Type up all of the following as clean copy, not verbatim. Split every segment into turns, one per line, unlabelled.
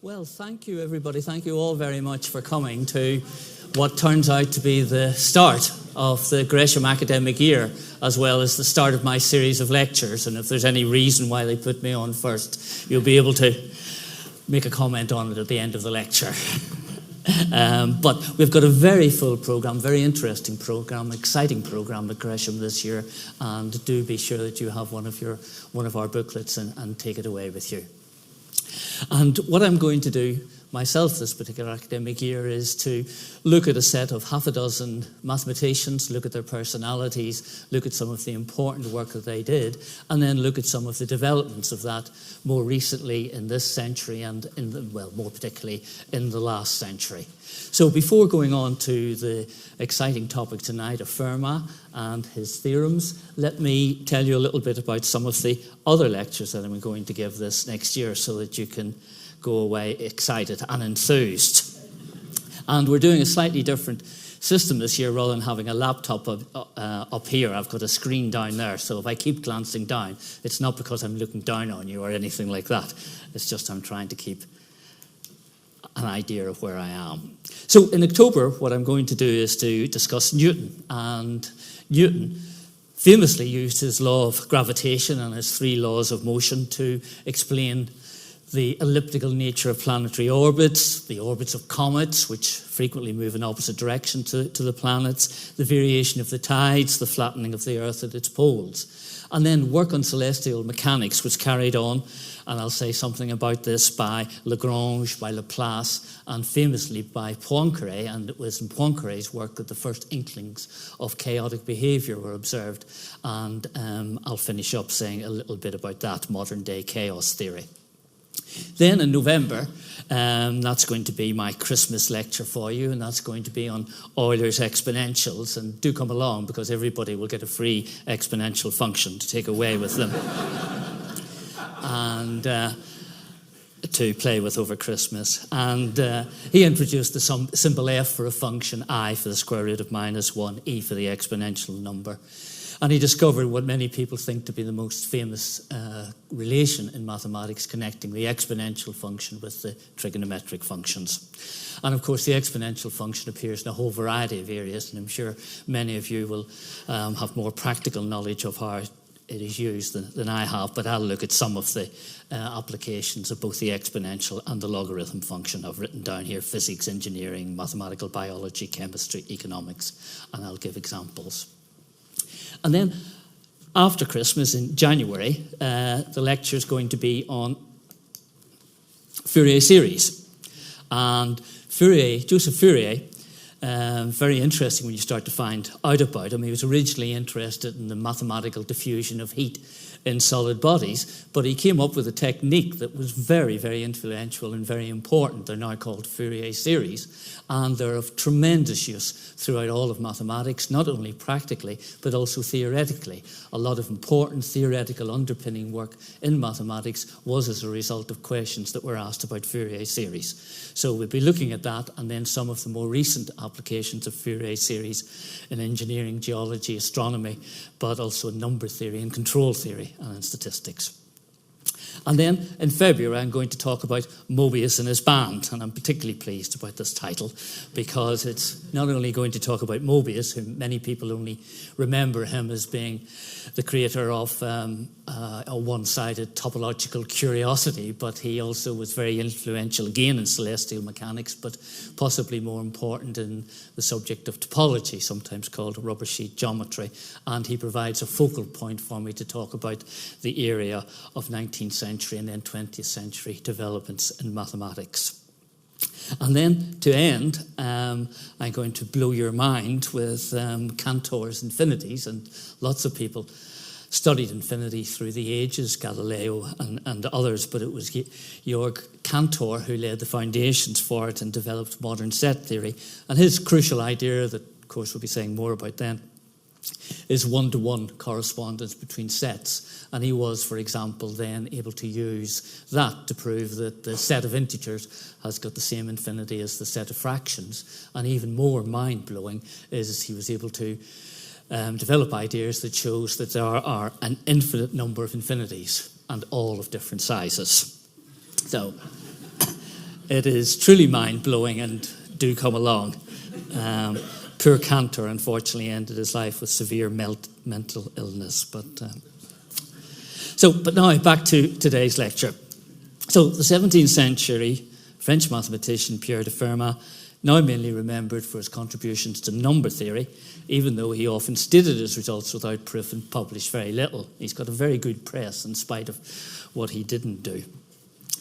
Well, thank you, everybody. Thank you all very much for coming to what turns out to be the start of the Gresham academic year, as well as the start of my series of lectures. And if there's any reason why they put me on first, you'll be able to make a comment on it at the end of the lecture. But we've got a very full programme, very interesting programme, exciting programme at Gresham this year. And do be sure that you have one of our booklets and take it away with you. And what I'm going to do myself this particular academic year is to look at a set of half a dozen mathematicians, look at their personalities, look at some of the important work that they did, and then look at some of the developments of that more recently in this century and more particularly in the last century. So before going on to the exciting topic tonight of Fermat and his theorems, let me tell you a little bit about some of the other lectures that I'm going to give this next year so that you can go away excited and enthused. And we're doing a slightly different system this year. Rather than having a laptop up here, I've got a screen down there. So if I keep glancing down, it's not because I'm looking down on you or anything like that. It's just I'm trying to keep an idea of where I am. So in October, what I'm going to do is to discuss Newton. And Newton famously used his law of gravitation and his three laws of motion to explain the elliptical nature of planetary orbits, the orbits of comets, which frequently move in opposite direction to the planets, the variation of the tides, the flattening of the Earth at its poles. And then work on celestial mechanics was carried on, and I'll say something about this, by Lagrange, by Laplace, and famously by Poincaré. And it was in Poincaré's work that the first inklings of chaotic behaviour were observed. And I'll finish up saying a little bit about that modern-day chaos theory. Then in November, that's going to be my Christmas lecture for you, and that's going to be on Euler's exponentials. And do come along, because everybody will get a free exponential function to take away with them and to play with over Christmas. And he introduced the symbol f for a function, I for the square root of -1, e for the exponential number. And he discovered what many people think to be the most famous relation in mathematics, connecting the exponential function with the trigonometric functions. And of course, the exponential function appears in a whole variety of areas, and I'm sure many of you will have more practical knowledge of how it is used than I have, but I'll look at some of the applications of both the exponential and the logarithm function. I've written down here physics, engineering, mathematical biology, chemistry, economics, and I'll give examples. And then after Christmas in January, the lecture is going to be on Fourier series. And Joseph Fourier, very interesting when you start to find out about him. He was originally interested in the mathematical diffusion of heat in solid bodies, but he came up with a technique that was very, very influential and very important. They're now called Fourier series, and they're of tremendous use throughout all of mathematics, not only practically, but also theoretically. A lot of important theoretical underpinning work in mathematics was as a result of questions that were asked about Fourier series. So we'll be looking at that, and then some of the more recent applications of Fourier series in engineering, geology, astronomy, but also in number theory and control theory and in statistics. And then in February, I'm going to talk about Mobius and his band. And I'm particularly pleased about this title because it's not only going to talk about Mobius, who many people only remember him as being the creator of a one-sided topological curiosity, but he also was very influential again in celestial mechanics, but possibly more important in the subject of topology, sometimes called rubber sheet geometry. And he provides a focal point for me to talk about the area of 19th century and then 20th century developments in mathematics. And then to end, I'm going to blow your mind with Cantor's infinities, and lots of people studied infinity through the ages, Galileo and others, but it was Georg Cantor who laid the foundations for it and developed modern set theory. And his crucial idea, that of course we'll be saying more about then, is one-to-one correspondence between sets. And he was, for example, then able to use that to prove that the set of integers has got the same infinity as the set of fractions. And even more mind-blowing is he was able to develop ideas that shows that there are an infinite number of infinities and all of different sizes. So It is truly mind-blowing, and do come along. Poor Cantor, unfortunately, ended his life with severe mental illness. But now back to today's lecture. So the 17th century French mathematician Pierre de Fermat, now mainly remembered for his contributions to number theory, even though he often stated his results without proof and published very little. He's got a very good press in spite of what he didn't do.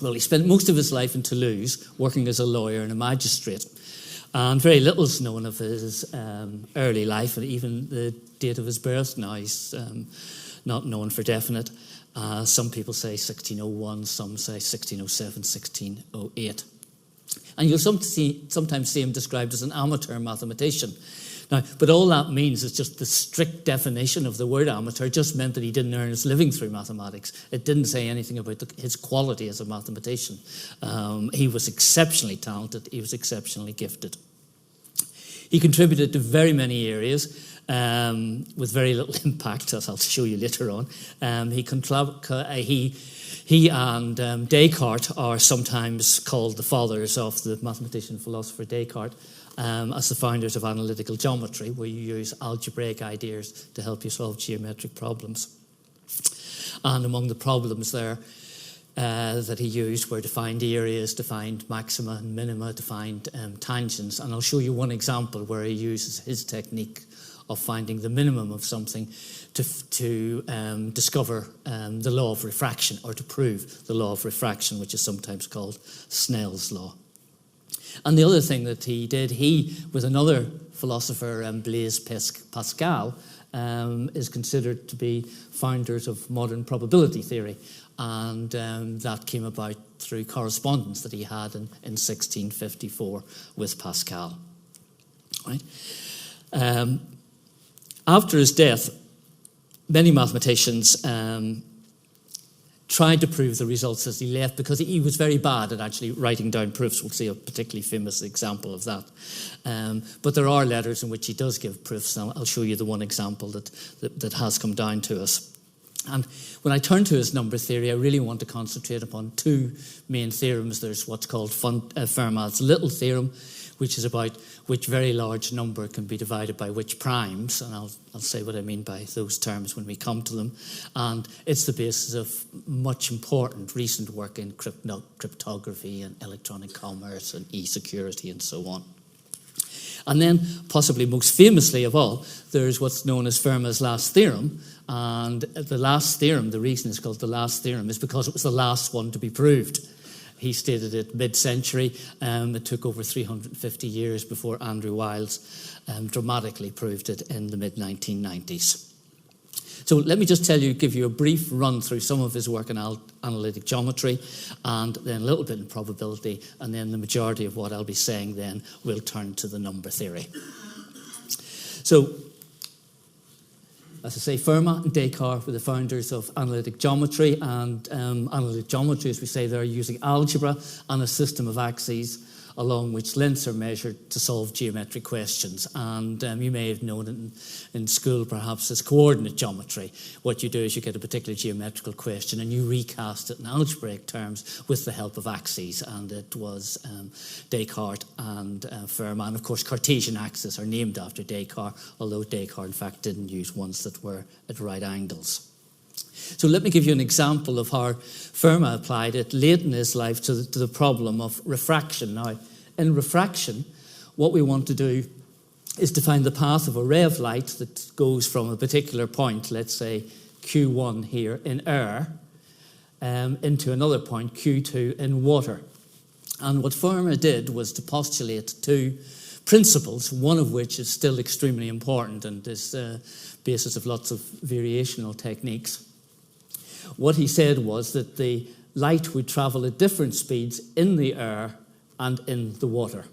Well, he spent most of his life in Toulouse working as a lawyer and a magistrate. And very little is known of his early life, and even the date of his birth now is not known for definite. Some people say 1601, some say 1607, 1608. And you'll sometimes see him described as an amateur mathematician. Now, but all that means is just the strict definition of the word amateur just meant that he didn't earn his living through mathematics. It didn't say anything about his quality as a mathematician. He was exceptionally talented. He was exceptionally gifted. He contributed to very many areas with very little impact, as I'll show you later on. He and Descartes are sometimes called the fathers of the mathematician philosopher Descartes, as the founders of analytical geometry, where you use algebraic ideas to help you solve geometric problems. And among the problems there that he used were to find areas, to find maxima and minima, to find tangents. And I'll show you one example where he uses his technique of finding the minimum of something to discover the law of refraction, or to prove the law of refraction, which is sometimes called Snell's law. And the other thing that he did, with another philosopher, Blaise Pascal, is considered to be founders of modern probability theory. And that came about through correspondence that he had in 1654 with Pascal. Right? After his death, many mathematicians tried to prove the results as he left, because he was very bad at actually writing down proofs. We'll see a particularly famous example of that. But there are letters in which he does give proofs, and I'll show you the one example that has come down to us. And when I turn to his number theory, I really want to concentrate upon two main theorems. There's what's called Fermat's Little Theorem, which is about which very large number can be divided by which primes, and I'll say what I mean by those terms when we come to them. And it's the basis of much important recent work in cryptography and electronic commerce and e-security and so on. And then, possibly most famously of all, there's what's known as Fermat's last theorem. And the last theorem, the reason it's called the last theorem is because it was the last one to be proved. He stated it mid-century. It took over 350 years before Andrew Wiles dramatically proved it in the mid-1990s. So let me just give you a brief run through some of his work in analytic geometry, and then a little bit in probability, and then the majority of what I'll be saying then will turn to the number theory. So, as I say, Fermat and Descartes were the founders of analytic geometry, and analytic geometry, as we say, they're using algebra and a system of axes along which lengths are measured to solve geometric questions. And you may have known it in school perhaps as coordinate geometry. What you do is you get a particular geometrical question and you recast it in algebraic terms with the help of axes. And it was Descartes and Fermat. And of course, Cartesian axes are named after Descartes, although Descartes in fact didn't use ones that were at right angles. So let me give you an example of how Fermat applied it late in his life to the problem of refraction. Now, in refraction, what we want to do is to find the path of a ray of light that goes from a particular point, let's say Q1 here in air, into another point, Q2 in water. And what Fermat did was to postulate two principles, one of which is still extremely important and is the basis of lots of variational techniques. What he said was that the light would travel at different speeds in the air and in the water.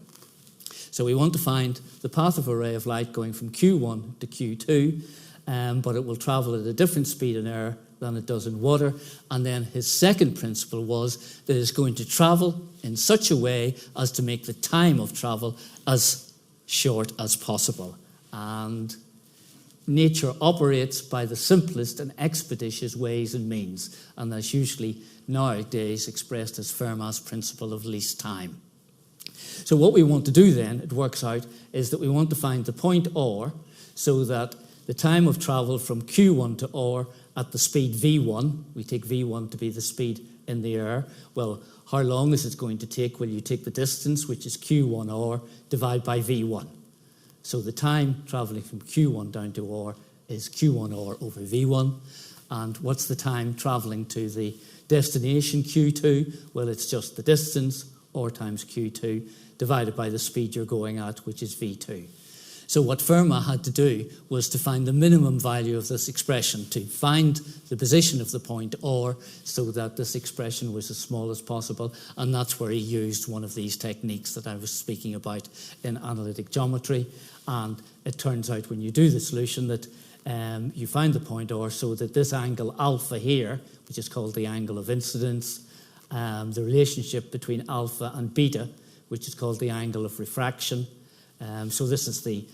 So we want to find the path of a ray of light going from Q1 to Q2, but it will travel at a different speed in air than it does in water. And then his second principle was that it's going to travel in such a way as to make the time of travel as short as possible. And nature operates by the simplest and expeditious ways and means, and that's usually nowadays expressed as Fermat's principle of least time. So what we want to do then, it works out, is that we want to find the point R so that the time of travel from Q1 to R at the speed V1, we take V1 to be the speed in the air. Well, how long is it going to take? Well, you take the distance, which is Q1R, divide by V1. So the time traveling from Q1 down to R is Q1R over V1. And what's the time traveling to the destination Q2? Well, it's just the distance, R times Q2, divided by the speed you're going at, which is V2. So what Fermat had to do was to find the minimum value of this expression, to find the position of the point R so that this expression was as small as possible, and that's where he used one of these techniques that I was speaking about in analytic geometry. And it turns out when you do the solution that you find the point R so that this angle alpha here, which is called the angle of incidence, the relationship between alpha and beta, which is called the angle of refraction. So this is the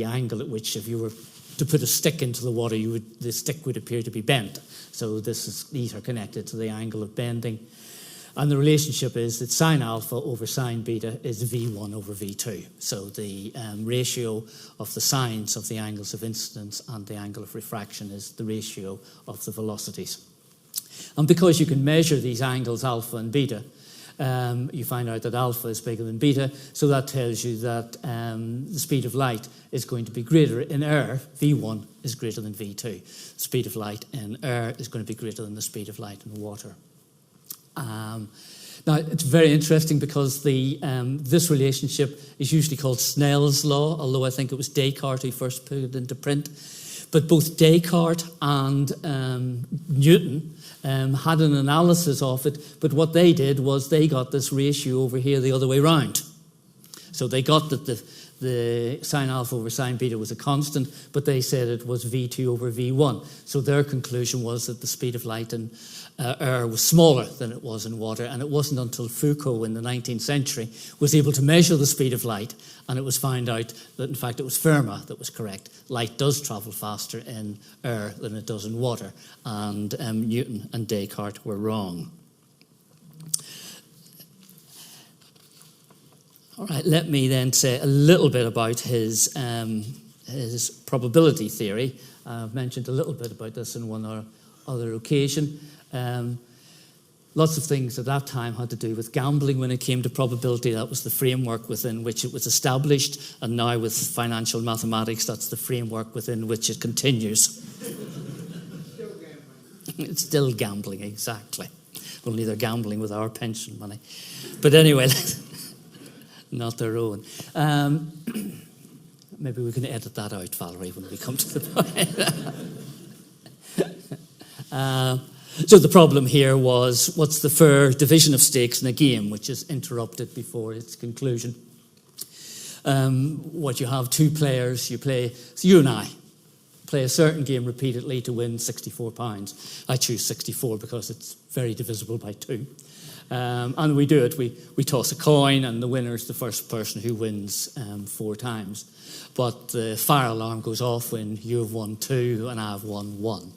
angle at which, if you were to put a stick into the water, the stick would appear to be bent. So these are connected to the angle of bending. And the relationship is that sine alpha over sine beta is V1 over V2. So the ratio of the sines of the angles of incidence and the angle of refraction is the ratio of the velocities. And because you can measure these angles alpha and beta, you find out that alpha is bigger than beta, so that tells you that the speed of light is going to be greater in air. V1 is greater than V2. The speed of light in air is going to be greater than the speed of light in water. Now, it's very interesting because this relationship is usually called Snell's law, although I think it was Descartes who first put it into print. But both Descartes and Newton had an analysis of it, but what they did was they got this ratio over here the other way round. So they got that the sine alpha over sine beta was a constant, but they said it was V2 over V1. So their conclusion was that the speed of light in air was smaller than it was in water, and it wasn't until Foucault in the 19th century was able to measure the speed of light, and it was found out that in fact it was Fermat that was correct. Light does travel faster in air than it does in water, and Newton and Descartes were wrong. All right, let me then say a little bit about his probability theory. I've mentioned a little bit about this on one or other occasion. Lots of things at that time had to do with gambling when it came to probability. That was the framework within which it was established, and now with financial mathematics, that's the framework within which it continues.
Still gambling.
It's still gambling, exactly. Only they're gambling with our pension money. But anyway, not their own. Maybe we can edit that out, Valerie, when we come to the point. So the problem here was, what's the fair division of stakes in a game, which is interrupted before its conclusion? What you have, two players, you play, so you and I play a certain game repeatedly to win £64. I choose 64 because it's very divisible by 2. And we do it, we toss a coin, and the winner is the first person who wins 4 times. But the fire alarm goes off when you have won 2 and I have won 1.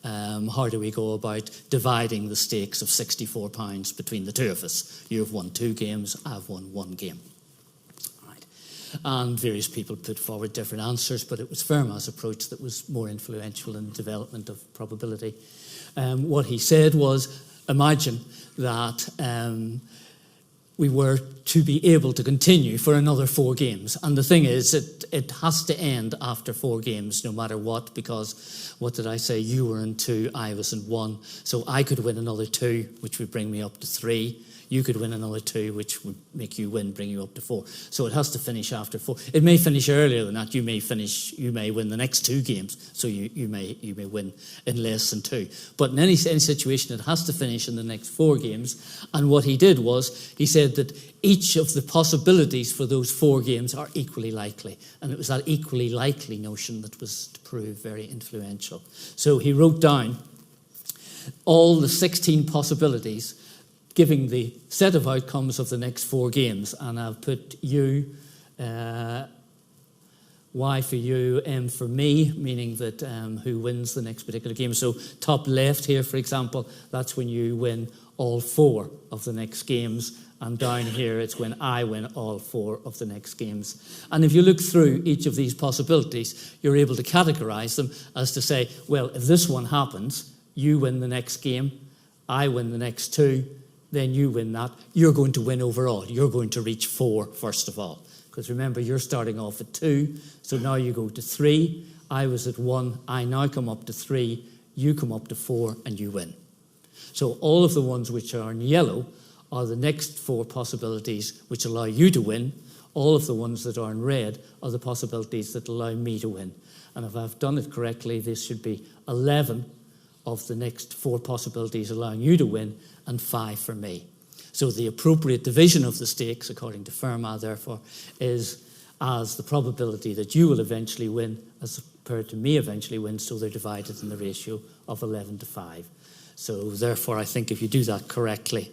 How do we go about dividing the stakes of £64 between the two of us? You have won 2 games, I've won 1 game. Right. And various people put forward different answers, but it was Fermat's approach that was more influential in the development of probability. What he said was, imagine that we were to be able to continue for another 4 games. And the thing is, it has to end after 4 games, no matter what, because, what did I say? You were in 2, I was in 1. So I could win another 2, which would bring me up to 3. You could win another 2, which would make you win, bring you up to 4. So it has to finish after 4. It may finish earlier than that. You may win the next 2 games, so you may win in less than 2. But in any situation, it has to finish in the next 4 games. And what he did was, he said that each of the possibilities for those 4 games are equally likely. And it was that equally likely notion that was to prove very influential. So he wrote down all the 16 possibilities, giving the set of outcomes of the next 4 games. And I've put U, Y for you, M for me, meaning that who wins the next particular game. So top left here, for example, that's when you win all 4 of the next games, and down here it's when I win all 4 of the next games. And if you look through each of these possibilities, you're able to categorize them as to say, well, if this one happens, you win the next game, I win the next 2, then you win that. You're going to win overall. You're going to reach 4 first of all. Because remember, you're starting off at 2, so now you go to 3. I was at 1, I now come up to 3, you come up to 4, and you win. So all of the ones which are in yellow are the next 4 possibilities which allow you to win. All of the ones that are in red are the possibilities that allow me to win. And if I've done it correctly, this should be 11 of the next 4 possibilities allowing you to win, and 5 for me. So the appropriate division of the stakes, according to Fermat, therefore, is as the probability that you will eventually win as compared to me eventually win, so they're divided in the ratio of 11 to 5. So therefore, I think if you do that correctly,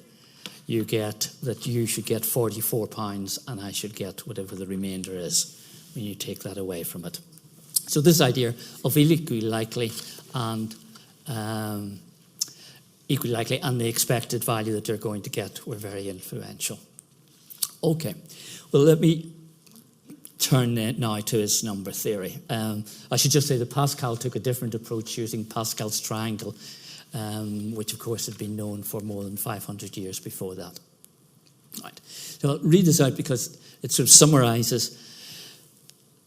you get that you should get £44 and I should get whatever the remainder is when you take that away from it. So this idea of equally likely and the expected value that you're going to get were very influential. Okay, well, let me turn now to his number theory. I should just say that Pascal took a different approach using Pascal's triangle, which of course had been known for more than 500 years before that. Right. So I'll read this out because it sort of summarizes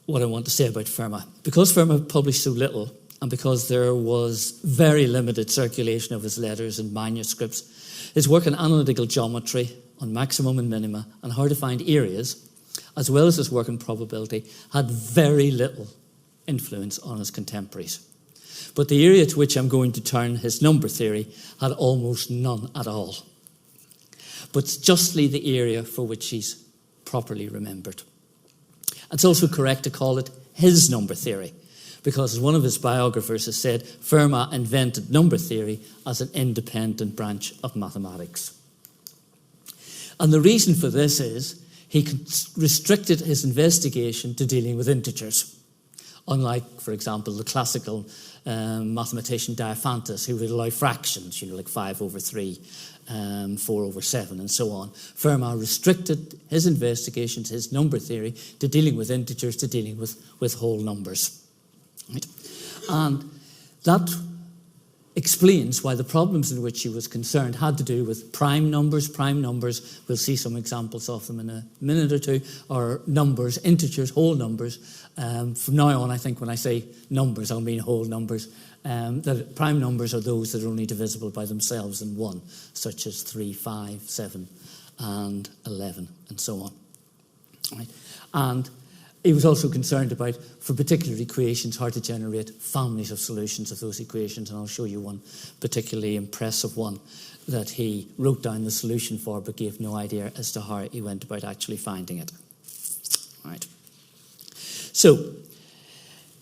what I want to say about Fermat. Because Fermat published so little, and because there was very limited circulation of his letters and manuscripts, his work on analytical geometry, on maximum and minima, and how to find areas, as well as his work on probability, had very little influence on his contemporaries. But the area to which I'm going to turn, his number theory, had almost none at all. But it's justly the area for which he's properly remembered. It's also correct to call it his number theory, because as one of his biographers has said, Fermat invented number theory as an independent branch of mathematics. And the reason for this is he restricted his investigation to dealing with integers, unlike, for example, the classical mathematician Diophantus, who would allow fractions, like 5 over 3, 4 over 7, and so on. Fermat restricted his investigations, his number theory, to dealing with integers, to dealing with whole numbers. Right? And that explains why the problems in which he was concerned had to do with prime numbers. Prime numbers, we'll see some examples of them in a minute or two, or numbers, integers, whole numbers. From now on, I think when I say numbers, I'll mean whole numbers. That prime numbers are those that are only divisible by themselves in 1, such as 3, 5, 7, and 11, and so on. Right? And he was also concerned about, for particular equations, how to generate families of solutions of those equations, and I'll show you one particularly impressive one that he wrote down the solution for but gave no idea as to how he went about actually finding it. Right. So,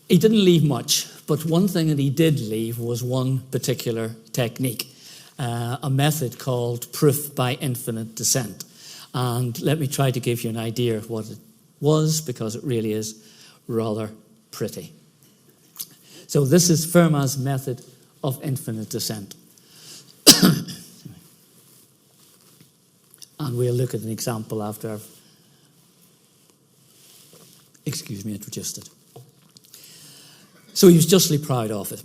he didn't leave much, but one thing that he did leave was one particular technique, a method called proof by infinite descent. And let me try to give you an idea of what it was, because it really is rather pretty. So this is Fermat's method of infinite descent. And we'll look at an example after I've introduced it. So he was justly proud of it.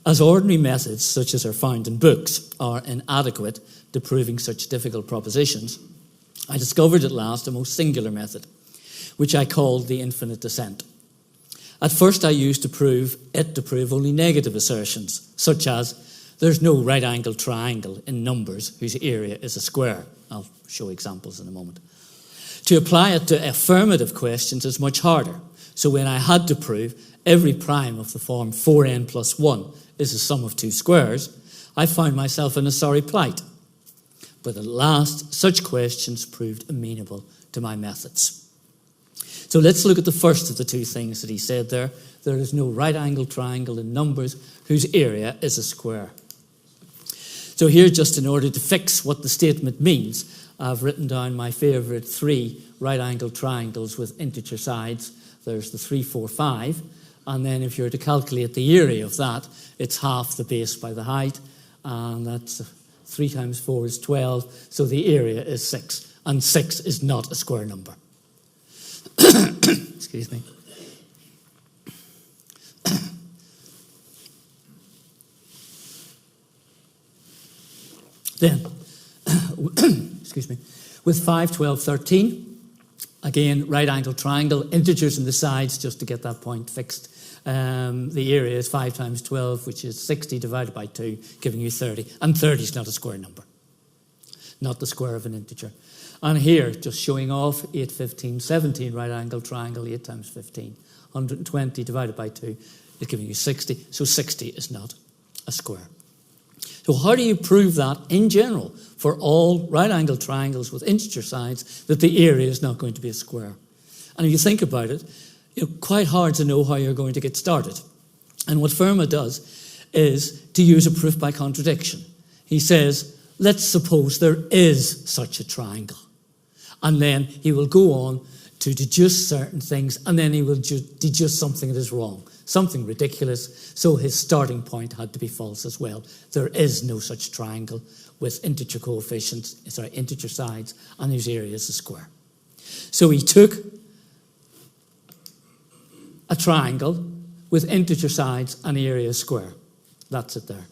As ordinary methods, such as are found in books, are inadequate to proving such difficult propositions, I discovered at last a most singular method, which I called the infinite descent. At first I used to prove only negative assertions, such as there's no right-angled triangle in numbers whose area is a square. I'll show examples in a moment. To apply it to affirmative questions is much harder. So when I had to prove every prime of the form 4n plus 1 is a sum of 2 squares, I found myself in a sorry plight. But at last, such questions proved amenable to my methods. So let's look at the first of the 2 things that he said there. There is no right-angled triangle in numbers whose area is a square. So here, just in order to fix what the statement means, I've written down my favourite 3 right-angled triangles with integer sides. There's the 3, 4, 5. And then if you're to calculate the area of that, it's half the base by the height. And that's 3 times 4 is 12, so the area is 6. And 6 is not a square number. Excuse me. Then, excuse me, with 5, 12, 13, again, right-angled triangle, integers in the sides, just to get that point fixed. The area is 5 times 12, which is 60 divided by 2, giving you 30. And 30 is not a square number, not the square of an integer. And here, just showing off, 8, 15, 17, right-angled triangle, 8 times 15. 120 divided by 2 is giving you 60. So 60 is not a square. So how do you prove that in general for all right-angled triangles with integer sides that the area is not going to be a square? And if you think about it, it's quite hard to know how you're going to get started. And what Fermat does is to use a proof by contradiction. He says, let's suppose there is such a triangle. And then he will go on to deduce certain things, and then he will deduce something that is wrong, something ridiculous, so his starting point had to be false as well. There is no such triangle with integer integer sides, and whose area is a square. So he took a triangle with integer sides and the area is square. That's it there.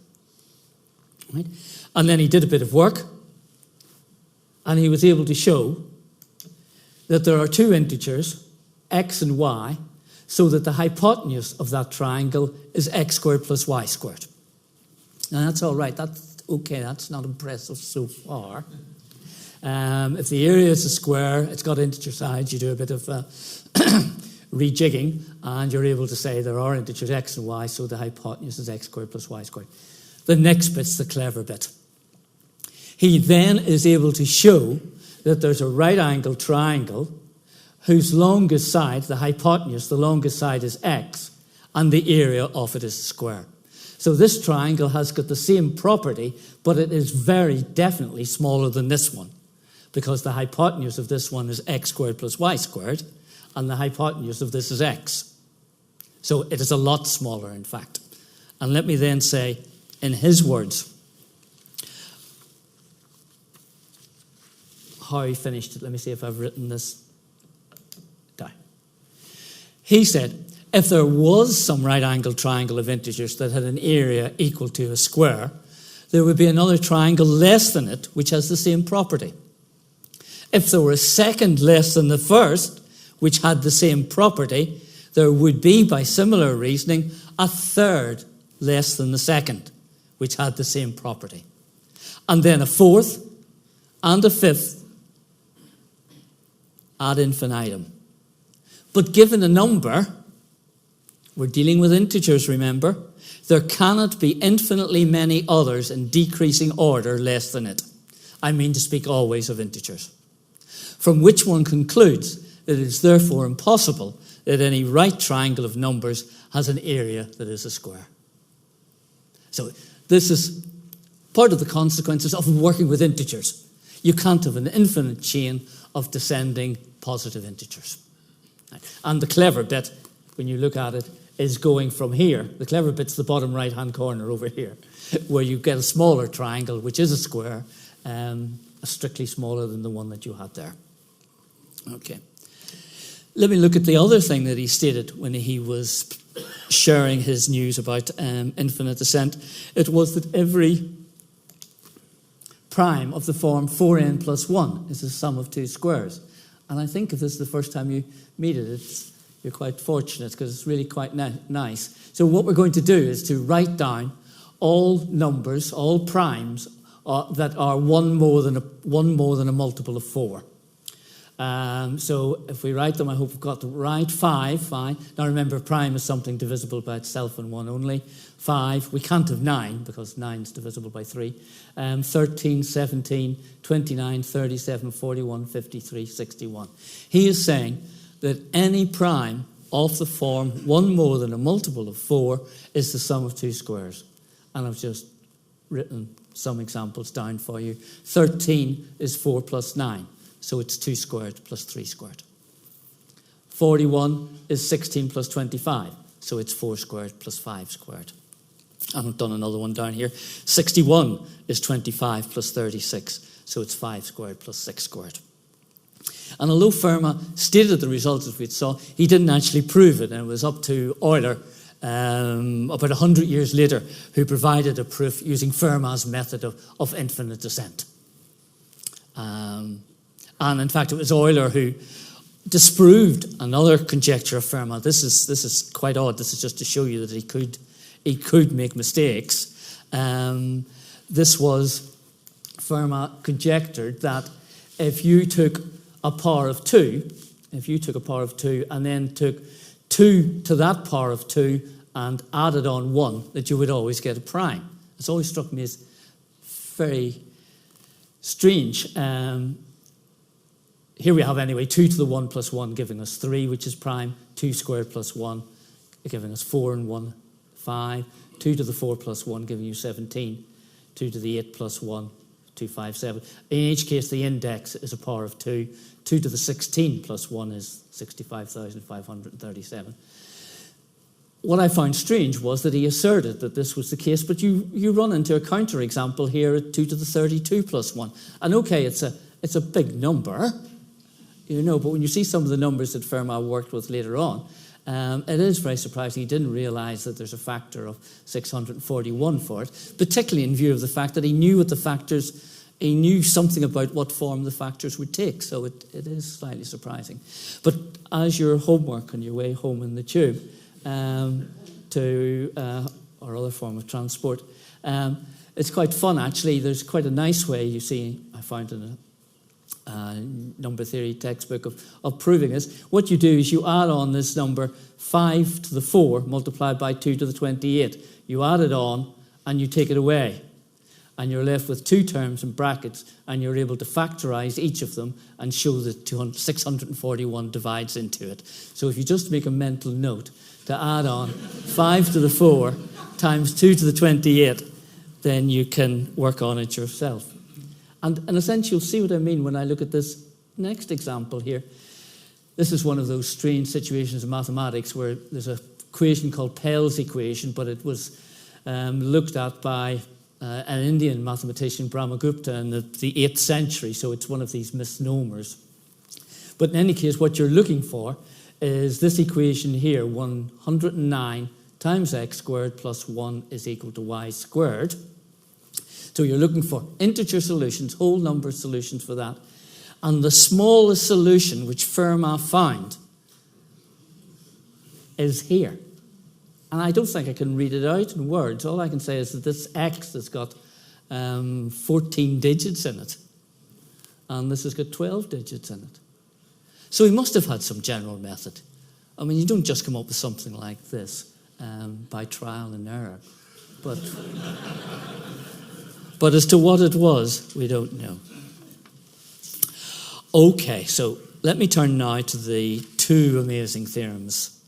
Right? And then he did a bit of work, and he was able to show that there are two integers, x and y, so that the hypotenuse of that triangle is x squared plus y squared. Now that's all right. That's okay. That's not impressive so far. If the area is a square, it's got integer sides, you do a bit of rejigging, and you're able to say there are integers x and y, so the hypotenuse is x squared plus y squared. The next bit's the clever bit. He then is able to show that there's a right-angled triangle whose longest side, the hypotenuse, the longest side is x, and the area of it is a square. So this triangle has got the same property, but it is very definitely smaller than this one, because the hypotenuse of this one is x squared plus y squared, and the hypotenuse of this is x. So it is a lot smaller, in fact. And let me then say, in his words, how he finished it. Let me see if I've written this down. He said, if there was some right-angled triangle of integers that had an area equal to a square, there would be another triangle less than it, which has the same property. If there were a second less than the first, which had the same property, there would be, by similar reasoning, a third less than the second, which had the same property. And then a fourth and a fifth ad infinitum. But given a number, we're dealing with integers, remember, there cannot be infinitely many others in decreasing order less than it. I mean to speak always of integers. From which one concludes that it is therefore impossible that any right triangle of numbers has an area that is a square. So this is part of the consequences of working with integers. You can't have an infinite chain of descending positive integers. And the clever bit, when you look at it, is going from here. The clever bit's the bottom right-hand corner over here, where you get a smaller triangle, which is a square, strictly smaller than the one that you had there. Okay. Let me look at the other thing that he stated when he was sharing his news about infinite descent. It was that every prime of the form 4n plus 1 is the sum of two squares. And I think if this is the first time you meet it, you're quite fortunate because it's really quite nice. So what we're going to do is to write down all numbers, all primes that are one more than a multiple of 4. So if we write them, I hope we've got them right. 5, fine. Now remember, prime is something divisible by itself and 1 only. 5, we can't have 9 because 9 is divisible by 3. 13, 17, 29, 37, 41, 53, 61. He is saying that any prime of the form 1 more than a multiple of 4 is the sum of two squares. And I've just written some examples down for you. 13 is 4 plus 9. So it's 2 squared plus 3 squared. 41 is 16 plus 25. So it's 4 squared plus 5 squared. I've done another one down here. 61 is 25 plus 36, so it's 5 squared plus 6 squared. And although Fermat stated the results as we saw, he didn't actually prove it, and it was up to Euler about 100 years later who provided a proof using Fermat's method of infinite descent. And in fact, it was Euler who disproved another conjecture of Fermat. This is quite odd. This is just to show you that he could make mistakes. This was Fermat conjectured that if you took a power of 2, and then took 2 to that power of 2 and added on 1, that you would always get a prime. It's always struck me as very strange. Here we have anyway 2 to the 1 plus 1 giving us 3, which is prime. 2 squared plus 1 giving us 4 and 1, 5. 2 to the 4 plus 1 giving you 17. 2 to the 8 plus 1, 2, 5, 7. In each case, the index is a power of 2. 2 to the 16 plus 1 is 65,537. What I found strange was that he asserted that this was the case, but you run into a counterexample here at 2 to the 32 plus 1. And okay, it's a big number, but when you see some of the numbers that Fermat worked with later on, it is very surprising he didn't realize that there's a factor of 641 for it, particularly in view of the fact that he knew something about what form the factors would take, so it is slightly surprising. But as your homework on your way home in the tube or other form of transport, it's quite fun actually. There's quite a nice way, you see, I found in a number theory textbook of proving this. What you do is you add on this number 5 to the 4 multiplied by 2 to the 28. You add it on and you take it away. And you're left with 2 terms in brackets, and you're able to factorize each of them and show that 641 divides into it. So if you just make a mental note to add on 5 to the 4 times 2 to the 28, then you can work on it yourself. And in a sense, you'll see what I mean when I look at this next example here. This is one of those strange situations in mathematics where there's an equation called Pell's equation, but it was looked at by an Indian mathematician, Brahmagupta, in the 8th century, so it's one of these misnomers. But in any case, what you're looking for is this equation here, 109 times x squared plus 1 is equal to y squared. So you're looking for integer solutions, whole number solutions for that. And the smallest solution which Fermat found is here. And I don't think I can read it out in words. All I can say is that this x has got 14 digits in it. And this has got 12 digits in it. So he must have had some general method. I mean, you don't just come up with something like this by trial and error. But as to what it was, we don't know. Okay, so let me turn now to the 2 amazing theorems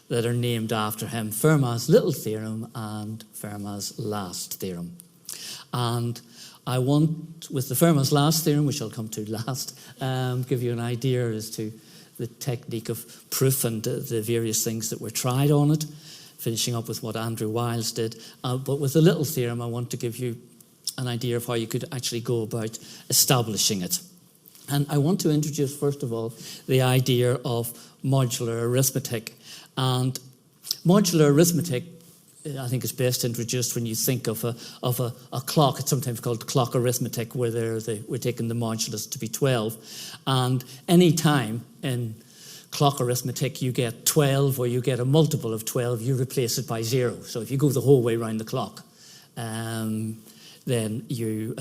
that are named after him, Fermat's Little Theorem and Fermat's Last Theorem. And I want, with the Fermat's Last Theorem, which I'll come to last, give you an idea as to the technique of proof and the various things that were tried on it, finishing up with what Andrew Wiles did. But with the Little Theorem, I want to give you an idea of how you could actually go about establishing it. And I want to introduce, first of all, the idea of modular arithmetic. And modular arithmetic, I think, is best introduced when you think of a clock. It's sometimes called clock arithmetic, where we're taking the modulus to be 12. And any time in clock arithmetic you get 12 or you get a multiple of 12, you replace it by 0. So if you go the whole way around the clock, then you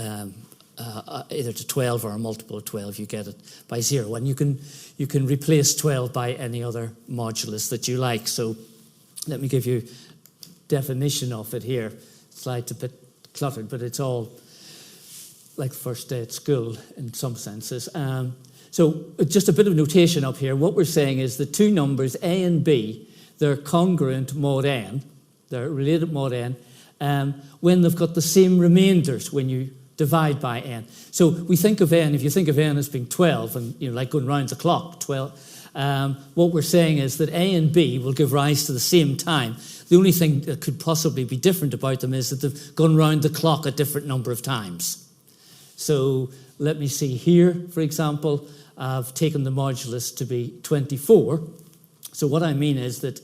either to 12 or a multiple of 12, you get it by 0. And you can replace 12 by any other modulus that you like. So let me give you definition of it here. Slide's a bit cluttered, but it's all like first day at school in some senses. So just a bit of notation up here. What we're saying is the 2 numbers, A and B, they're congruent mod n, they're related mod n, when they've got the same remainders when you divide by n. So we think of n, if you think of n as being 12, and like going round the clock, 12, what we're saying is that A and B will give rise to the same time. The only thing that could possibly be different about them is that they've gone round the clock a different number of times. So let me see here, for example, I've taken the modulus to be 24. So what I mean is that,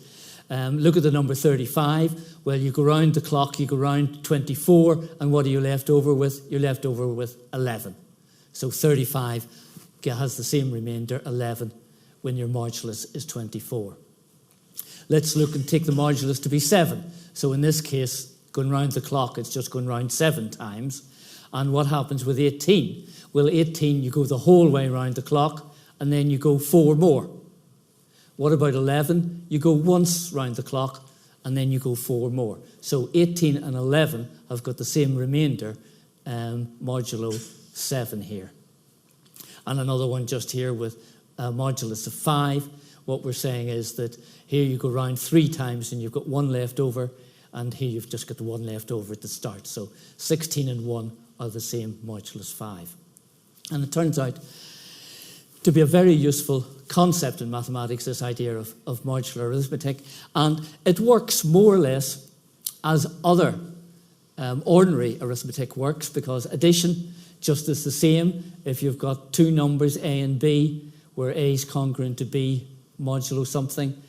look at the number 35. Well, you go round the clock, you go round 24, and what are you left over with? You're left over with 11. So 35 has the same remainder, 11, when your modulus is 24. Let's look and take the modulus to be 7. So in this case, going round the clock, it's just going round 7 times. And what happens with 18? Well, 18, you go the whole way round the clock, and then you go 4 more. What about 11? You go once round the clock, and then you go 4 more. So 18 and 11 have got the same remainder, modulo 7 here. And another one just here with a modulus of 5. What we're saying is that here you go round 3 times and you've got 1 left over, and here you've just got the 1 left over at the start. So 16 and 1 are the same modulus 5. And it turns out to be a very useful concept in mathematics, this idea of modular arithmetic. And it works more or less as other ordinary arithmetic works, because addition just is the same. If you've got 2 numbers, A and B, where A is congruent to B modulo something,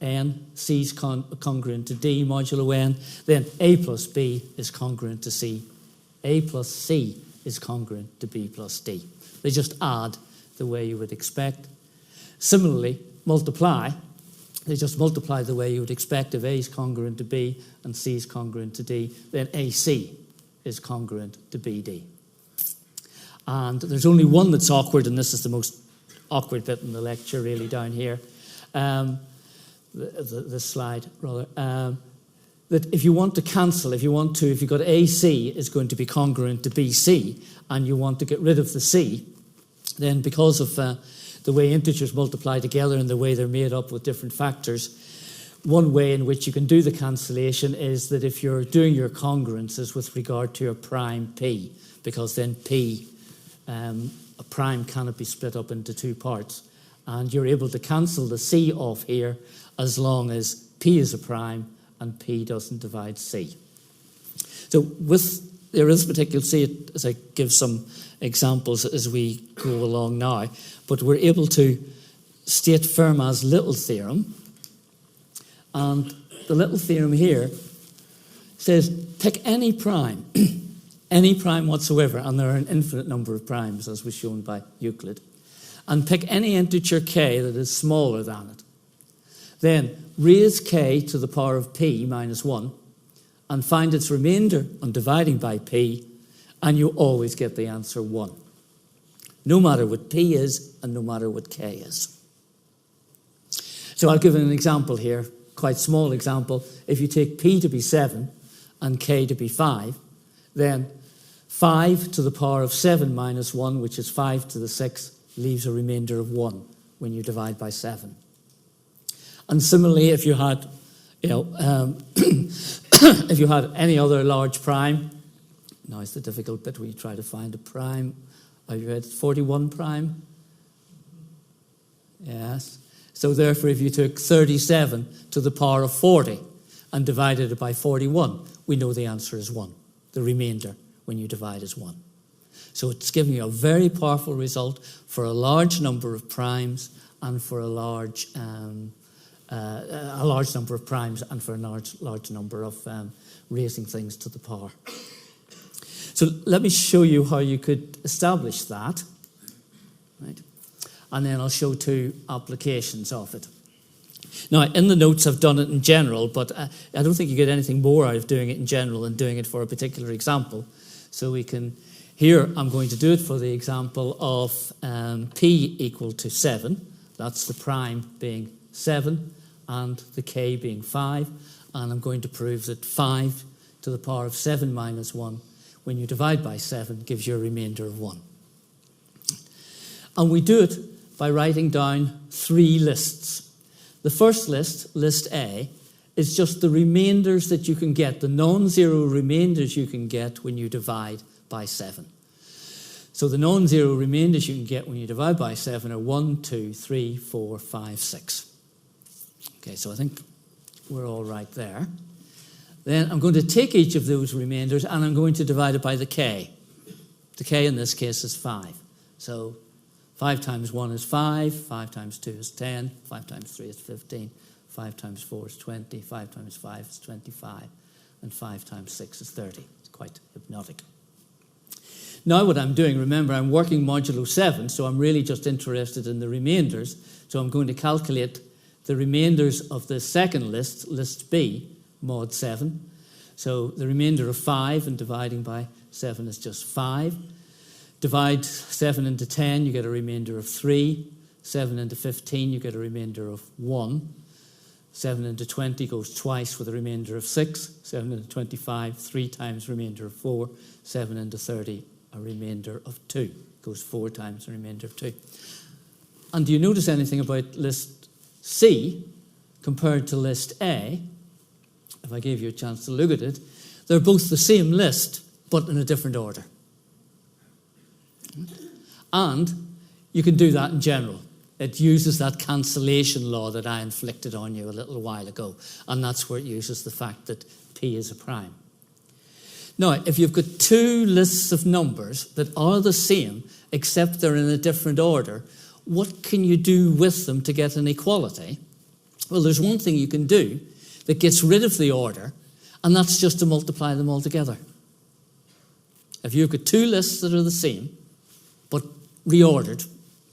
N, C is congruent to D modulo N, then A plus B is congruent to C. A plus C is congruent to B plus D. They just add the way you would expect. Similarly, multiply. They just multiply the way you would expect. If A is congruent to B and C is congruent to D, then AC is congruent to BD. And there's only one that's awkward, and this is the most awkward bit in the lecture, really, down here. This slide, rather. That if you want to cancel, if you've got AC is going to be congruent to BC, and you want to get rid of the C, then because of the way integers multiply together and the way they're made up with different factors, one way in which you can do the cancellation is that if you're doing your congruences with regard to your prime P, because then P, a prime cannot be split up into 2 parts, and you're able to cancel the C off here as long as P is a prime and P doesn't divide C. So with the arithmetic, you'll see it as I give some examples as we go along now, but we're able to state Fermat's Little Theorem. And the Little Theorem here says pick any prime, any prime whatsoever, and there are an infinite number of primes, as was shown by Euclid, and pick any integer k that is smaller than it. Then raise k to the power of p minus 1 and find its remainder on dividing by p, and you always get the answer 1, no matter what p is and no matter what k is. So I'll give an example here, quite small example. If you take p to be 7 and k to be 5, then 5 to the power of 7 minus 1, which is 5 to the 6th, leaves a remainder of 1 when you divide by 7. And similarly, if you had, if you had any other large prime, now it's the difficult bit where you try to find a prime. Have you read 41 prime? Yes. So therefore, if you took 37 to the power of 40 and divided it by 41, we know the answer is 1. The remainder when you divide is 1. So it's giving you a very powerful result for a large number of primes and for a large number of primes and for a large number of raising things to the power. So let me show you how you could establish that, right? And then I'll show 2 applications of it. Now, in the notes I've done it in general, but I don't think you get anything more out of doing it in general than doing it for a particular example. So we can, here I'm going to do it for the example of p equal to 7. That's the prime being 7 and the k being 5. And I'm going to prove that 5 to the power of 7 minus 1, when you divide by 7, gives you a remainder of 1. And we do it by writing down 3 lists. The first list, list A, is just the remainders that you can get, the non-zero remainders you can get when you divide by 7. So the non-zero remainders you can get when you divide by 7 are 1, 2, 3, 4, 5, 6. Okay, so I think we're all right there. Then I'm going to take each of those remainders and I'm going to divide it by the k. The k in this case is 5. So 5 times 1 is 5, 5 times 2 is 10, 5 times 3 is 15, 5 times 4 is 20, 5 times 5 is 25, and 5 times 6 is 30. It's quite hypnotic. Now what I'm doing, remember, I'm working modulo 7, so I'm really just interested in the remainders. So I'm going to calculate the remainders of the second list, list B, mod 7. So the remainder of 5 and dividing by 7 is just 5. Divide 7 into 10, you get a remainder of 3. 7 into 15, you get a remainder of 1. 7 into 20 goes twice with a remainder of 6. 7 into 25, 3 times remainder of 4. 7 into 30, a remainder of 2. Goes 4 times a remainder of 2. And do you notice anything about list C compared to list A? If I gave you a chance to look at it, they're both the same list, but in a different order. And you can do that in general. It uses that cancellation law that I inflicted on you a little while ago, and that's where it uses the fact that P is a prime. Now, if you've got two lists of numbers that are the same, except they're in a different order, what can you do with them to get an equality? Well, there's one thing you can do that gets rid of the order, and that's just to multiply them all together. If you've got two lists that are the same, but reordered,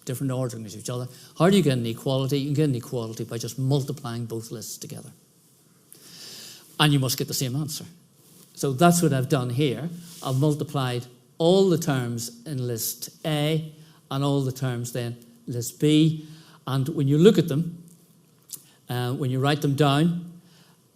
different ordering as each other, how do you get an equality? You can get an equality by just multiplying both lists together. And you must get the same answer. So that's what I've done here. I've multiplied all the terms in list A and all the terms then list B. And when you look at them, when you write them down,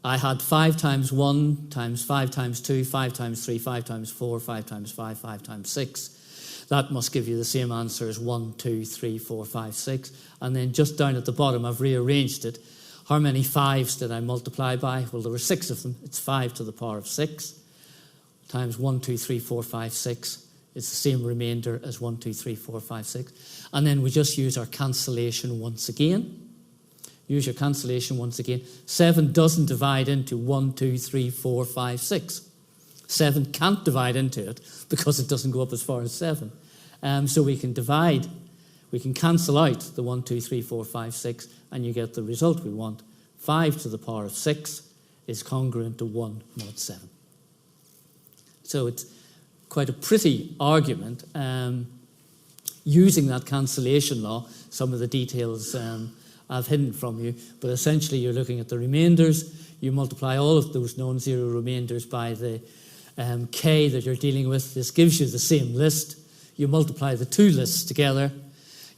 I had 5 times 1 times 5 times 2, 5 times 3, 5 times 4, 5 times 5, 5 times 6. That must give you the same answer as 1, 2, 3, 4, 5, 6. And then just down at the bottom, I've rearranged it. How many 5s did I multiply by? Well, there were 6 of them. It's 5 to the power of 6 times 1, 2, 3, 4, 5, 6. It's the same remainder as 1, 2, 3, 4, 5, 6. And then we just use our cancellation once again. Use your cancellation once again. 7 doesn't divide into 1, 2, 3, 4, 5, 6. 7 can't divide into it because it doesn't go up as far as 7. So we can divide, we can cancel out the 1, 2, 3, 4, 5, 6, and you get the result we want. 5 to the power of 6 is congruent to 1 mod 7. So it's quite a pretty argument using that cancellation law. Some of the details I've hidden from you, but essentially you're looking at the remainders. You multiply all of those non-zero remainders by the k that you're dealing with. This gives you the same list. You multiply the two lists together.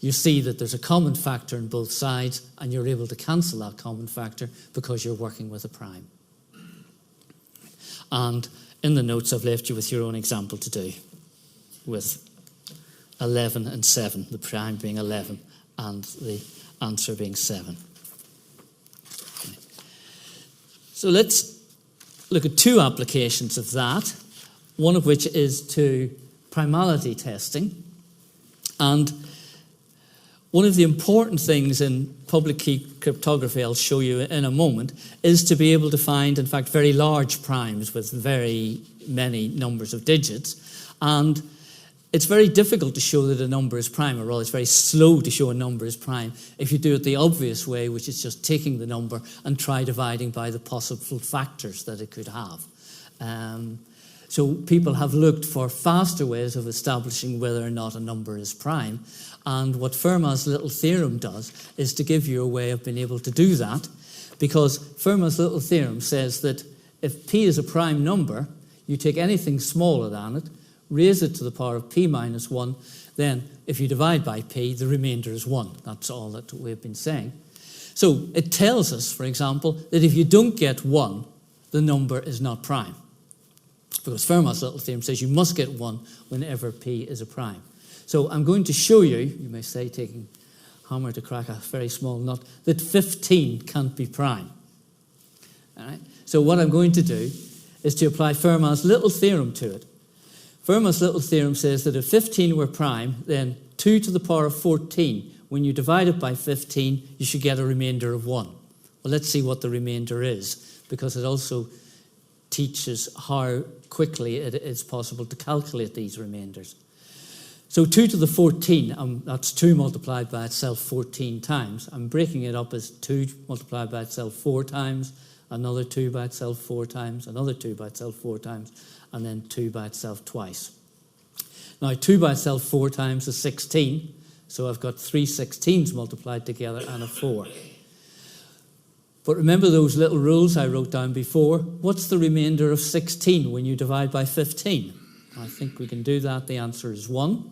You see that there's a common factor on both sides, and you're able to cancel that common factor because you're working with a prime. And in the notes, I've left you with your own example to do with 11 and 7, the prime being 11 and the answer being 7. Okay. So let's look at two applications of that, one of which is to primality testing. And one of the important things in public key cryptography, I'll show you in a moment, is to be able to find, in fact, very large primes with very many numbers of digits. And it's very difficult to show that a number is prime, or rather it's very slow to show a number is prime if you do it the obvious way, which is just taking the number and try dividing by the possible factors that it could have. So people have looked for faster ways of establishing whether or not a number is prime. And what Fermat's Little Theorem does is to give you a way of being able to do that, because Fermat's Little Theorem says that if p is a prime number, you take anything smaller than it, raise it to the power of p minus 1, then if you divide by p, the remainder is 1. That's all that we've been saying. So it tells us, for example, that if you don't get 1, the number is not prime. Because Fermat's Little Theorem says you must get 1 whenever p is a prime. So I'm going to show you, you may say taking hammer to crack a very small nut, that 15 can't be prime. All right? So what I'm going to do is to apply Fermat's Little Theorem to it. Fermat's little theorem says that if 15 were prime, then 2 to the power of 14, when you divide it by 15, you should get a remainder of 1. Well, let's see what the remainder is, because it also teaches how quickly it is possible to calculate these remainders. So 2 to the 14, that's 2 multiplied by itself 14 times. I'm breaking it up as 2 multiplied by itself 4 times, another 2 by itself 4 times, another 2 by itself 4 times, and then 2 by itself twice. Now, 2 by itself 4 times is 16, so I've got 3 16s multiplied together and a 4. But remember those little rules I wrote down before? What's the remainder of 16 when you divide by 15? I think we can do that. The answer is 1.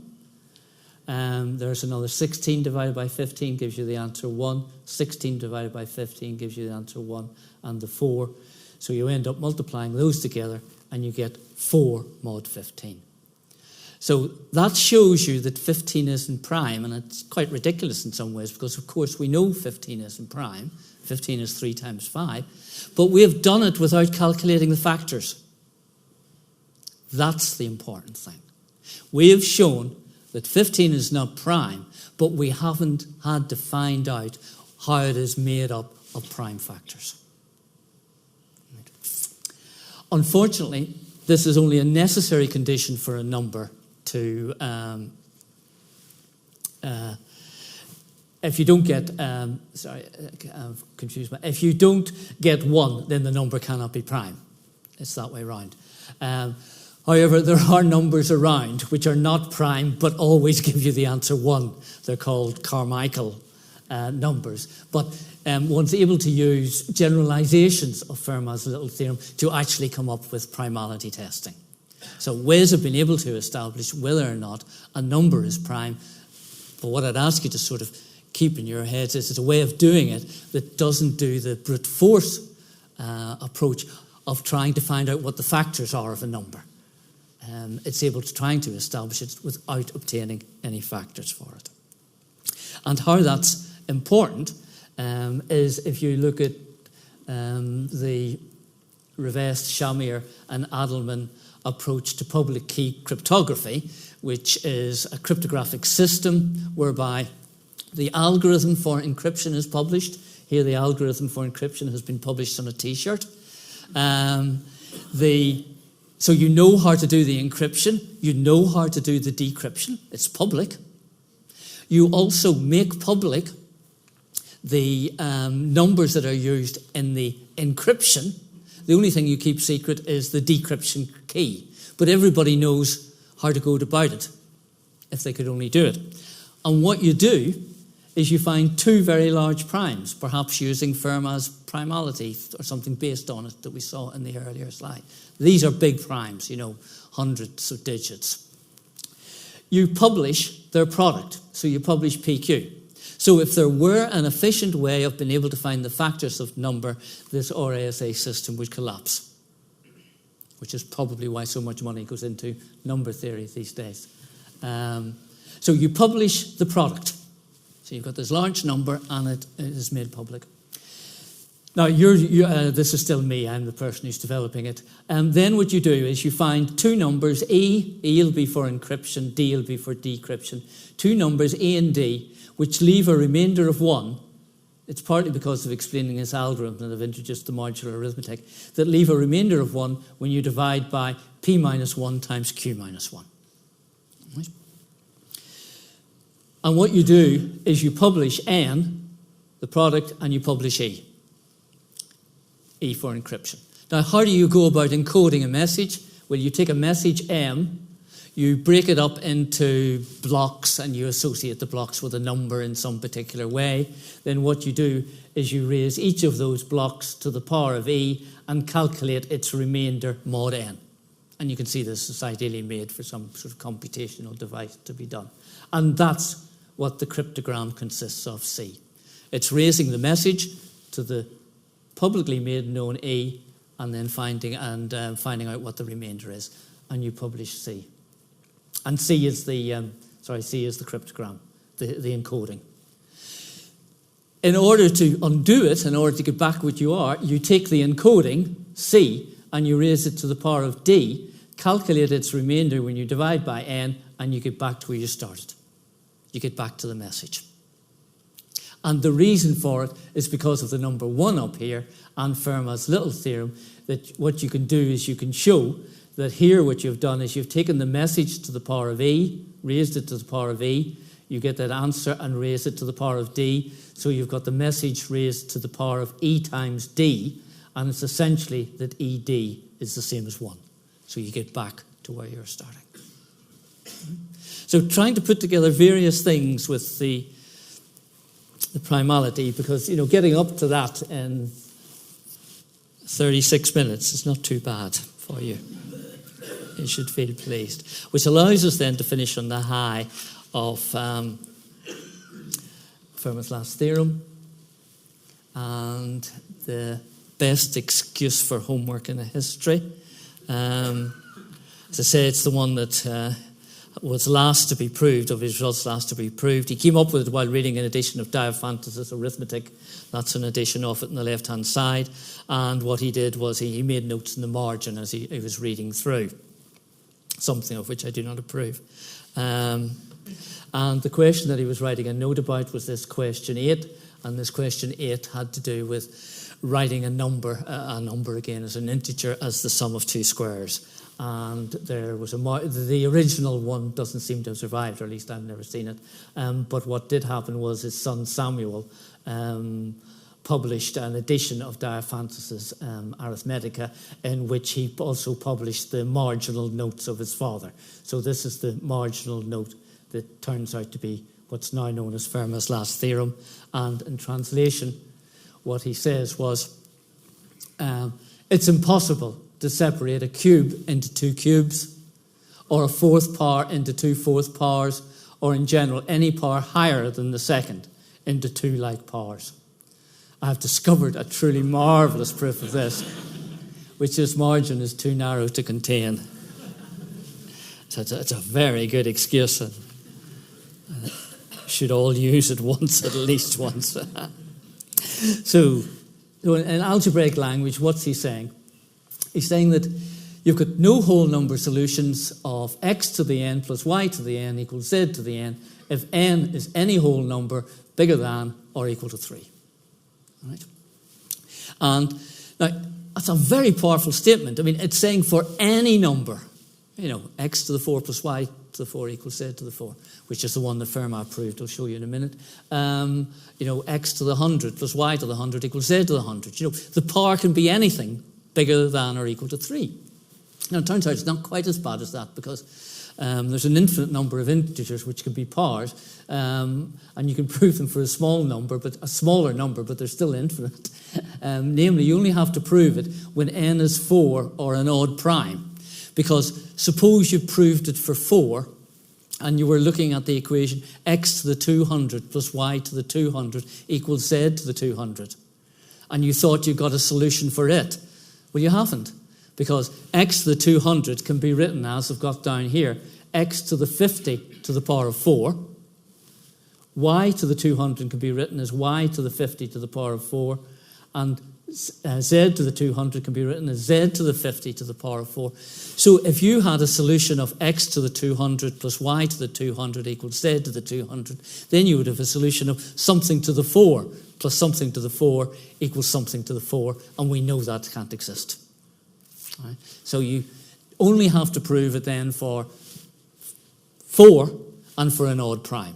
There's another 16 divided by 15 gives you the answer 1. 16 divided by 15 gives you the answer 1, and the 4. So you end up multiplying those together, and you get 4 mod 15. So that shows you that 15 isn't prime, and it's quite ridiculous in some ways, because of course we know 15 isn't prime. 15 is 3 times 5. But we have done it without calculating the factors. That's the important thing. We have shown that 15 is not prime, but we haven't had to find out how it is made up of prime factors. Unfortunately, this is only a necessary condition for a number to, if you don't get, I've confused my, if you don't get 1, then the number cannot be prime. It's that way around. However, there are numbers around which are not prime but always give you the answer 1. They're called Carmichael numbers. But one's able to use generalizations of Fermat's little theorem to actually come up with primality testing. So ways have been able to establish whether or not a number is prime. But what I'd ask you to sort of keep in your heads is it's a way of doing it that doesn't do the brute force approach of trying to find out what the factors are of a number. It's able to trying to establish it without obtaining any factors for it. And how that's important is if you look at the Rivest, Shamir and Adelman approach to public key cryptography, which is a cryptographic system whereby the algorithm for encryption is published. Here the algorithm for encryption has been published on a T-shirt. So you know how to do the encryption. You know how to do the decryption. It's public. You also make public the numbers that are used in the encryption. The only thing you keep secret is the decryption key. But everybody knows how to go about it, if they could only do it. And what you do is you find 2 very large primes, perhaps using Fermat's primality or something based on it that we saw in the earlier slide. These are big primes, hundreds of digits. You publish their product, so you publish PQ. So if there were an efficient way of being able to find the factors of number, this RSA system would collapse, which is probably why so much money goes into number theory these days. So you publish the product. So you've got this large number and it is made public. Now, this is still me. I'm the person who's developing it. Then what you do is you find 2 numbers, E will be for encryption, D will be for decryption. 2 numbers, A and D, which leave a remainder of 1. It's partly because of explaining this algorithm that I've introduced the modular arithmetic, that leave a remainder of 1 when you divide by P minus 1 times Q minus 1. Right. And what you do is you publish N, the product, and you publish E. E for encryption. Now, how do you go about encoding a message? Well, you take a message M, you break it up into blocks, and you associate the blocks with a number in some particular way. Then what you do is you raise each of those blocks to the power of E and calculate its remainder mod N. And you can see this is ideally made for some sort of computational device to be done. And that's what the cryptogram consists of, C. It's raising the message to the publicly made known E and then finding out what the remainder is. And you publish C. And C is the cryptogram, the encoding. In order to undo it, in order to get back what you are, you take the encoding, C, and you raise it to the power of D, calculate its remainder when you divide by n, and you get back to where you started. You get back to the message. And the reason for it is because of the number 1 up here and Fermat's little theorem, that what you can do is you can show that here what you've done is you've taken the message to the power of e, raised it to the power of e, you get that answer and raise it to the power of d, so you've got the message raised to the power of e times d, and it's essentially that ed is the same as 1. So you get back to where you're starting. So trying to put together various things with the primality, because, getting up to that in 36 minutes is not too bad for you. You should feel pleased. Which allows us then to finish on the high of Fermat's last theorem and the best excuse for homework in a history. As I say, it's the one that was last to be proved, of his results last to be proved. He came up with it while reading an edition of Diophantus's Arithmetic. That's an edition of it on the left-hand side. And what he did was he made notes in the margin as he was reading through, something of which I do not approve. And the question that he was writing a note about was this question 8, and this question 8 had to do with writing a number again as an integer as the sum of 2 squares. And there was the original one doesn't seem to have survived, or at least I've never seen it. But what did happen was his son Samuel published an edition of Diophantus's Arithmetica, in which he also published the marginal notes of his father. So this is the marginal note that turns out to be what's now known as Fermat's last theorem. And in translation, what he says was, it's impossible to separate a cube into 2 cubes, or a 4th power into 2 4th powers, or in general any power higher than the second into 2 like powers. I have discovered a truly marvellous proof of this, which this margin is too narrow to contain. So it's a very good excuse, and should all use it once, at least once. So in algebraic language, what's he saying? He's saying that you've got no whole number solutions of x to the n plus y to the n equals z to the n if n is any whole number bigger than or equal to 3. All right? And now, that's a very powerful statement. I mean, it's saying for any number, x to the 4 plus y to the 4 equals z to the 4, which is the one that Fermat proved. I'll show you in a minute. X to the 100 plus y to the 100 equals z to the 100. The power can be anything bigger than or equal to 3. Now, it turns out it's not quite as bad as that, because there's an infinite number of integers which can be powers, and you can prove them for a smaller number, but they're still infinite. Namely, you only have to prove it when n is 4 or an odd prime. Because suppose you proved it for 4, and you were looking at the equation x to the 200 plus y to the 200 equals z to the 200, and you thought you got a solution for it. Well, you haven't, because x to the 200 can be written as I've got down here, x to the 50 to the power of 4. Y to the 200 can be written as y to the 50 to the power of 4. And z to the 200 can be written as z to the 50 to the power of 4. So if you had a solution of x to the 200 plus y to the 200 equals z to the 200, then you would have a solution of something to the 4 plus something to the 4 equals something to the 4, and we know that can't exist. All right? So you only have to prove it then for 4 and for an odd prime.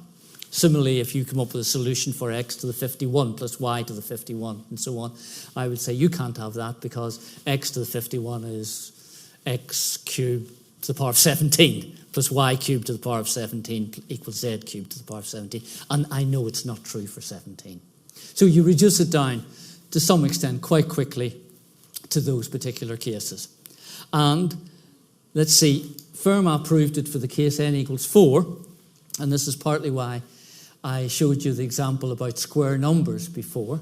Similarly, if you come up with a solution for x to the 51 plus y to the 51 and so on, I would say you can't have that, because x to the 51 is x cubed to the power of 17 plus y cubed to the power of 17 equals z cubed to the power of 17. And I know it's not true for 17. So you reduce it down to some extent quite quickly to those particular cases. And let's see, Fermat proved it for the case n equals 4, and this is partly why I showed you the example about square numbers before.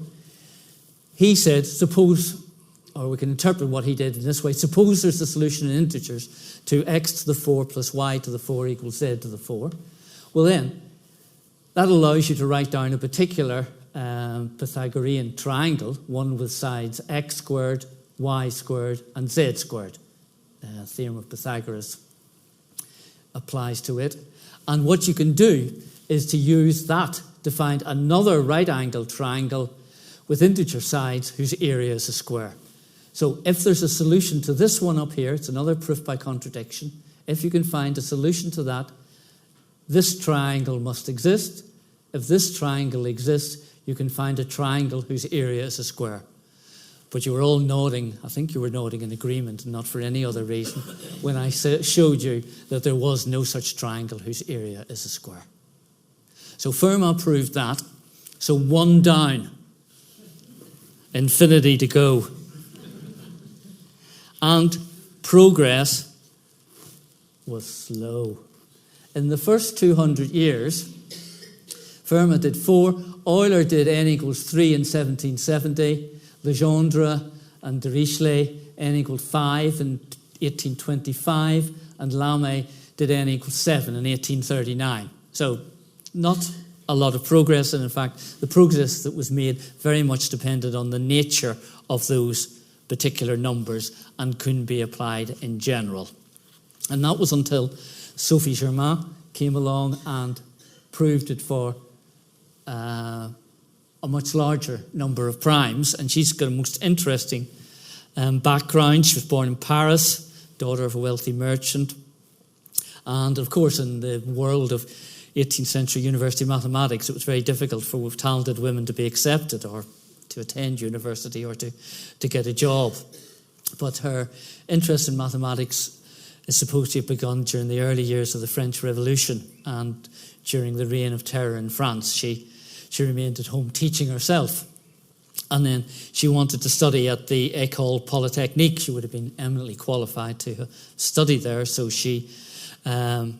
He said, suppose, or we can interpret what he did in this way, suppose there's a solution in integers to x to the 4 plus y to the 4 equals z to the 4. Well then, that allows you to write down a particular Pythagorean triangle, one with sides x squared, y squared, and z squared. theorem of Pythagoras applies to it. And what you can do is to use that to find another right-angled triangle with integer sides whose area is a square. So if there's a solution to this one up here, it's another proof by contradiction. If you can find a solution to that, this triangle must exist. If this triangle exists, you can find a triangle whose area is a square. But you were all nodding, I think you were nodding in agreement, and not for any other reason, when I showed you that there was no such triangle whose area is a square. So Fermat proved that. So one down. Infinity to go. And progress was slow. In the first 200 years, Fermat did 4, Euler did n equals 3 in 1770, Legendre and Dirichlet n equals 5 in 1825, and Lamé did n equals 7 in 1839. So not a lot of progress, and in fact, the progress that was made very much depended on the nature of those particular numbers and couldn't be applied in general. And that was until Sophie Germain came along and proved it for a much larger number of primes, and she's got a most interesting background. She was born in Paris, daughter of a wealthy merchant, and of course in the world of 18th century university mathematics, it was very difficult for talented women to be accepted or to attend university or to get a job. But her interest in mathematics is supposed to have begun during the early years of the French Revolution, and during the reign of terror in France. She remained at home teaching herself. And then she wanted to study at the École Polytechnique. She would have been eminently qualified to study there, so she obtained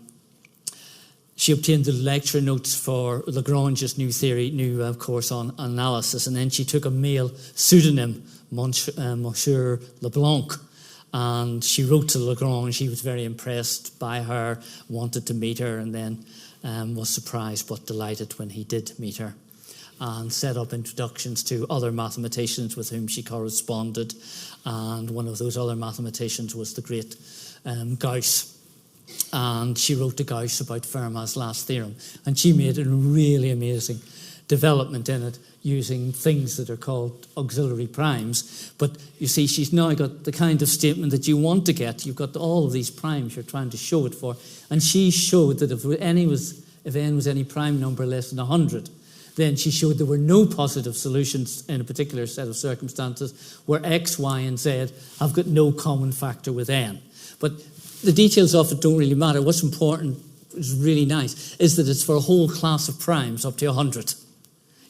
the lecture notes for Lagrange's new course on analysis, and then she took a male pseudonym, Monsieur Leblanc, and she wrote to Lagrange. He was very impressed by her, wanted to meet her, and then was surprised but delighted when he did meet her, and set up introductions to other mathematicians with whom she corresponded, and one of those other mathematicians was the great Gauss. And she wrote to Gauss about Fermat's last theorem, and she made a really amazing development in it using things that are called auxiliary primes. But you see, she's now got the kind of statement that you want to get. You've got all of these primes you're trying to show it for, and she showed that if n was any prime number less than 100, then she showed there were no positive solutions in a particular set of circumstances where x, y, and z have got no common factor with n. But the details of it don't really matter. What's important, is really nice, is that it's for a whole class of primes up to 100.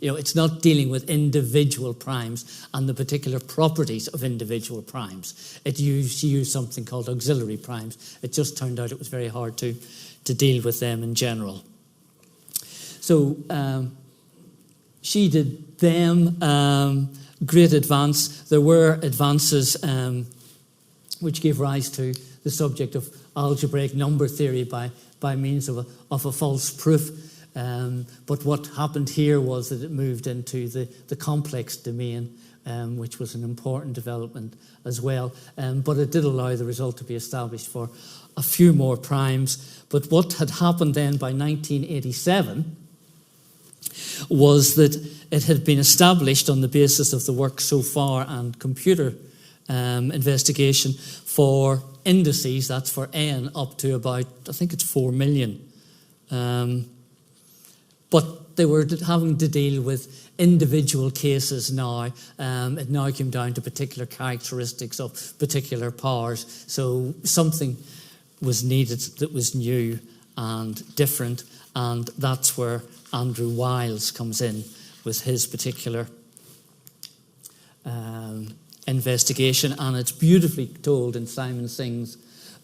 You know, it's not dealing with individual primes and the particular properties of individual primes. She used something called auxiliary primes. It just turned out it was very hard to deal with them in general. So she did them, great advance. There were advances which gave rise to the subject of algebraic number theory by means of a false proof. But what happened here was that it moved into the complex domain, which was an important development as well. But it did allow the result to be established for a few more primes. But what had happened then by 1987 was that it had been established on the basis of the work so far and computer investigation for indices, that's for n, up to about, I think it's 4 million. But they were having to deal with individual cases now. It now came down to particular characteristics of particular powers. So something was needed that was new and different, and that's where Andrew Wiles comes in with his particular investigation, and it's beautifully told in Simon Singh's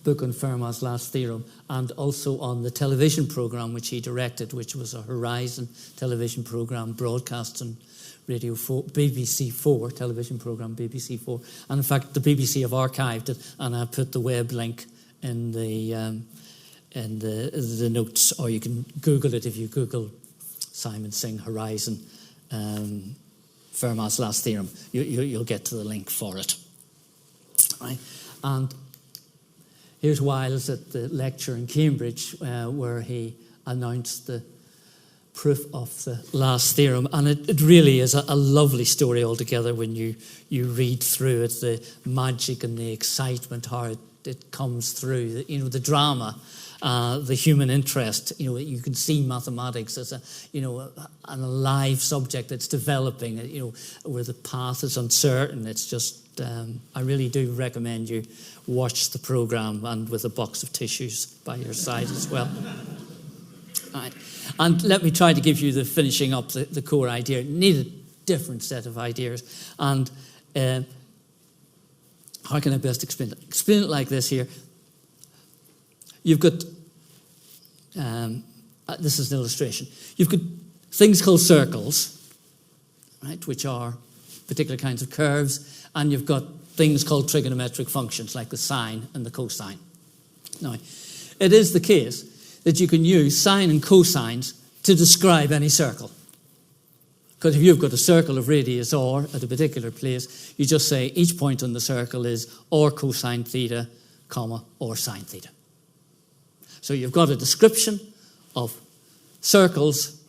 book on Fermat's last theorem, and also on the television program which he directed, which was a Horizon television program broadcast on Radio 4, BBC 4, television program BBC 4. And in fact, the BBC have archived it, and I put the web link in the notes, or you can Google it if you Google Simon Singh Horizon Fermat's last theorem. You'll get to the link for it. Right? And Here's Wiles at the lecture in Cambridge where he announced the proof of the last theorem. And it really is a lovely story altogether when you read through it, the magic and the excitement, how it comes through, the drama, the human interest. You can see mathematics as an alive subject that's developing, where the path is uncertain. It's just, I really do recommend you watch the programme, and with a box of tissues by your side as well. All right. And let me try to give you the finishing up the core idea. Need a different set of ideas. And how can I best explain it? Explain it like this here. You've got, this is an illustration. You've got things called circles, right, which are particular kinds of curves, and you've got things called trigonometric functions, like the sine and the cosine. Now, it is the case that you can use sine and cosines to describe any circle. Because if you've got a circle of radius r at a particular place, you just say each point on the circle is r cosine theta, comma, or sine theta. So you've got a description of circles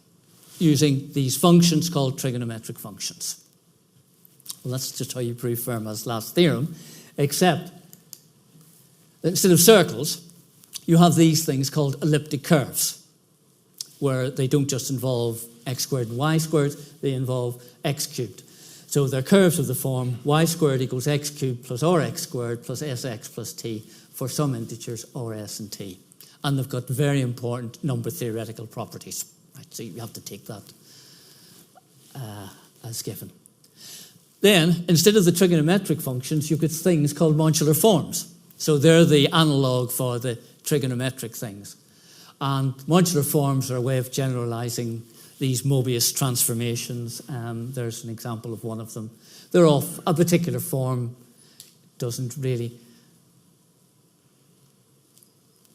using these functions called trigonometric functions. Well, that's just how you prove Fermat's last theorem, except that instead of circles, you have these things called elliptic curves, where they don't just involve x squared and y squared, they involve x cubed. So they're curves of the form y squared equals x cubed plus rx squared plus sx plus t for some integers rs and t. And they've got very important number theoretical properties. Right? So you have to take that as given. Then, instead of the trigonometric functions, you've got things called modular forms. So they're the analogue for the trigonometric things. And modular forms are a way of generalizing these Mobius transformations. There's an example of one of them. They're of a particular form. Doesn't really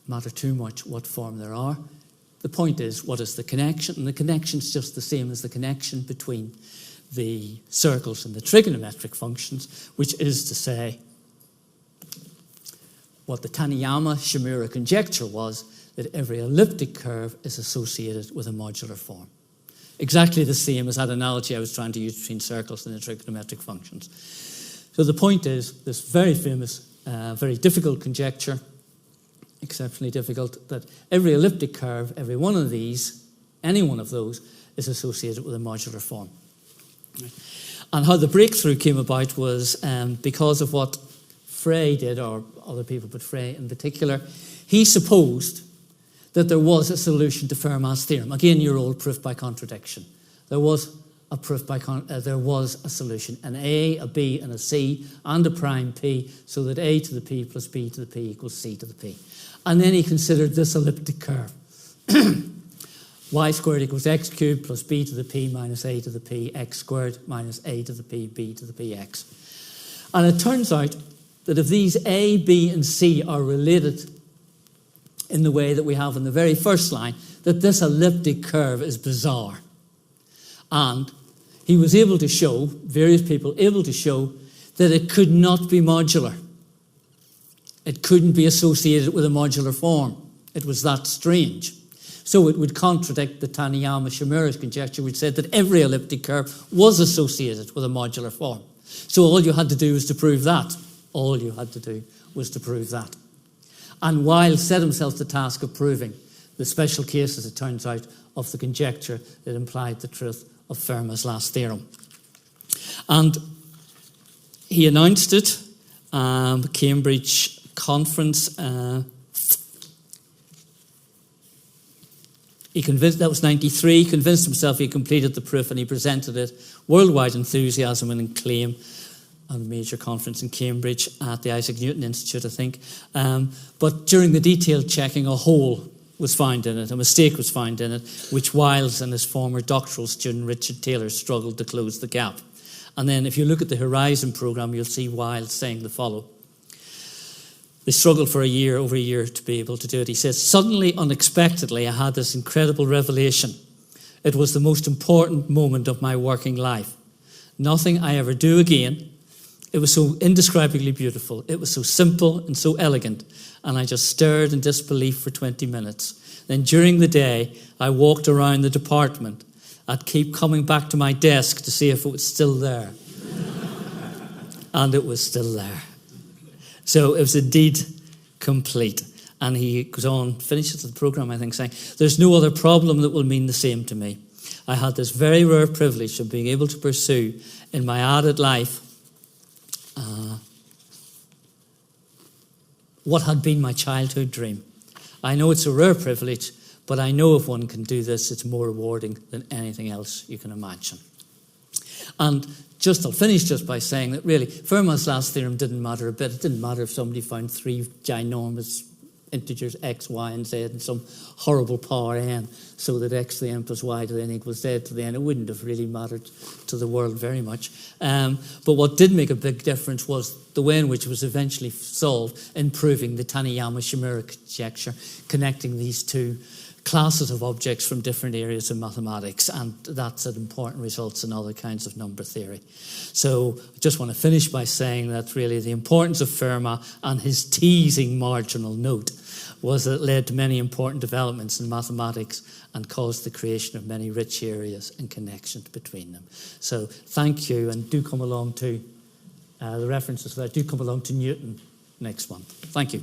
matter too much what form there are. The point is, what is the connection? And the connection's just the same as the connection between the circles and the trigonometric functions, which is to say, what the Taniyama-Shimura conjecture was, that every elliptic curve is associated with a modular form. Exactly the same as that analogy I was trying to use between circles and the trigonometric functions. So the point is, this very famous, very difficult conjecture, exceptionally difficult, that every elliptic curve, every one of these, any one of those, is associated with a modular form. And how the breakthrough came about was because of what Frey did, or other people, but Frey in particular. He supposed that there was a solution to Fermat's theorem. Again, your old proof by contradiction. There was a proof by there was a solution, an A, a B, and a C, and a prime P, so that A to the P plus B to the P equals C to the P. And then he considered this elliptic curve. Y squared equals x cubed plus b to the p minus a to the p, x squared minus a to the p, b to the p, x. And it turns out that if these a, b, and c are related in the way that we have in the very first line, that this elliptic curve is bizarre. And he was able to show, various people able to show, that it could not be modular. It couldn't be associated with a modular form. It was that strange. So it would contradict the Taniyama-Shimura's conjecture, which said that every elliptic curve was associated with a modular form. So all you had to do was to prove that. All you had to do was to prove that. And Wiles set himself the task of proving the special case, as it turns out, of the conjecture that implied the truth of Fermat's last theorem. And he announced it at the Cambridge conference. He convinced, that was 93, convinced himself he completed the proof, and he presented it. Worldwide enthusiasm and acclaim at a major conference in Cambridge at the Isaac Newton Institute, I think. But during the detailed checking, a hole was found in it, a mistake was found in it, which Wiles and his former doctoral student Richard Taylor struggled to close the gap. And then if you look at the Horizon programme, you'll see Wiles saying the following. They struggled for over a year to be able to do it. He says, suddenly, unexpectedly, I had this incredible revelation. It was the most important moment of my working life. Nothing I ever do again, It was so indescribably beautiful. It was so simple and so elegant. And I just stared in disbelief for 20 minutes. Then during the day, I walked around the department. I'd keep coming back to my desk to see if it was still there. And it was still there. So it was indeed complete. And he goes on, finishes the program, I think, saying, there's no other problem that will mean the same to me. I had this very rare privilege of being able to pursue in my added life what had been my childhood dream. I know it's a rare privilege, but I know if one can do this, it's more rewarding than anything else you can imagine. And I'll finish just by saying that really, Fermat's last theorem didn't matter a bit. It didn't matter if somebody found 3 ginormous integers x, y, and z in some horrible power n, so that x to the n plus y to the n equals z to the n. It wouldn't have really mattered to the world very much. But what did make a big difference was the way in which it was eventually solved in proving the Taniyama-Shimura conjecture, connecting these two classes of objects from different areas of mathematics, and that's had important results in other kinds of number theory. So I just want to finish by saying that really the importance of Fermat and his teasing marginal note was that it led to many important developments in mathematics and caused the creation of many rich areas and connections between them. So thank you, and do come along to the references there. Do come along to Newton next month. Thank you.